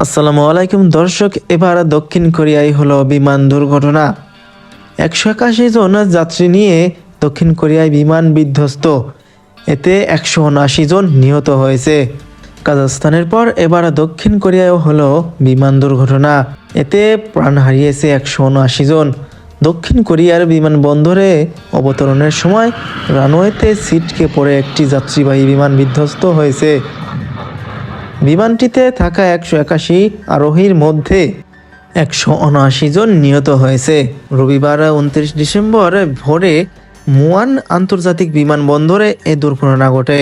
আসসালামু আলাইকুম দর্শক, এবার দক্ষিণ কোরিয়ায় হলো বিমান দুর্ঘটনা। 181 জন যাত্রী নিয়ে দক্ষিণ কোরিয়ায় বিমান বিধ্বস্ত। এতে 179 জন নিহত হয়েছে। কাজাখস্তানের পর এবার দক্ষিণ কোরিয়ায়ও হলো বিমান দুর্ঘটনা। এতে প্রাণ হারিয়েছে 179 জন। দক্ষিণ কোরিয়ার বিমানবন্দরে অবতরণের সময় রানওয়েতে ছিটকে পড়ে একটি যাত্রীবাহী বিমান বিধ্বস্ত হয়েছে। বিমানটিতে থাকা 181 আরোহীর মধ্যে 179 জন নিহত হয়েছে। রবিবার 29 ডিসেম্বর ভোরে মুয়ান আন্তর্জাতিক বিমানবন্দরে এ দুর্ঘটনা ঘটে।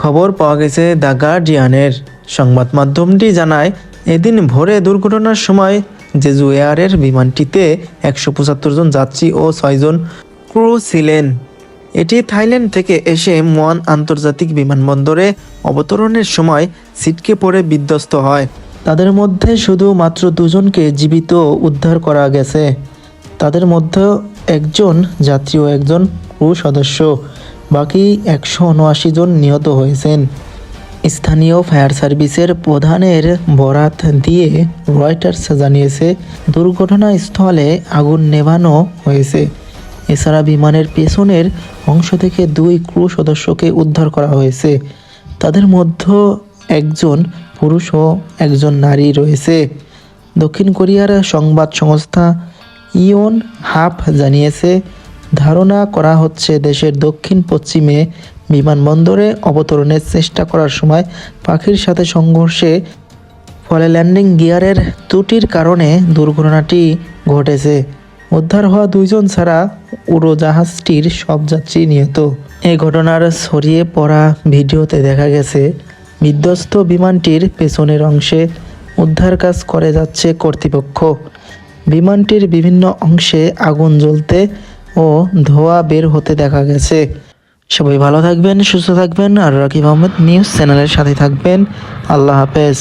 খবর পাওয়া গেছে দ্য গার্ডিয়ানের। সংবাদ মাধ্যমটি জানায়, এদিন ভোরে দুর্ঘটনার সময় জেজু এয়ারের বিমানটিতে 175 জন যাত্রী ও 6 জন ক্রু ছিলেন। এটি থাইল্যান্ড থেকে এসে মুয়ান আন্তর্জাতিক বিমানবন্দরে অবতরণের সময় ছিটকে পড়ে বিধ্বস্ত হয়। তাদের মধ্যে শুধু মাত্র 2 জনকে জীবিত উদ্ধার করা গেছে। তাদের মধ্যে একজন যাত্রী ও একজন ক্রু সদস্য। বাকি 179 জন নিহত হয়েছেন। স্থানীয় ফায়ার সার্ভিসের প্রধানের বরাত দিয়ে রয়টার্স জানিয়েছে, দুর্ঘটনাস্থলে আগুন নেভানো হয়েছে। এছাড়া বিমানের পেছনের অংশ থেকে 2 ক্রু সদস্যকে উদ্ধার করা হয়েছে। তাদের মধ্যে একজন পুরুষ ও একজন নারী রয়েছে। দক্ষিণ কোরিয়ার সংবাদ সংস্থা ইয়ন হাপ জানিয়েছে, ধারণা করা হচ্ছে দেশের দক্ষিণ পশ্চিমে বিমানবন্দরে অবতরণের চেষ্টা করার সময় পাখির সাথে সংঘর্ষে ফলে ল্যান্ডিং গিয়ারের ত্রুটির কারণে দুর্ঘটনাটি ঘটেছে। উদ্ধার হওয়া 2 জন ছাড়া উড়োজাহাজটির সব যাত্রী নিহত। এই ঘটনার ছড়িয়ে পড়া ভিডিওতে দেখা গেছে, বিধ্বস্ত বিমানটির পেছনের অংশে উদ্ধার কাজ করে যাচ্ছে কর্তৃপক্ষ। বিমানটির বিভিন্ন অংশে আগুন জ্বলতে ও ধোঁয়া বের হতে দেখা গেছে। সবাই ভালো থাকবেন, সুস্থ থাকবেন আর রাকিব আহমেদ নিউজ চ্যানেলের সাথে থাকবেন। আল্লাহ হাফেজ।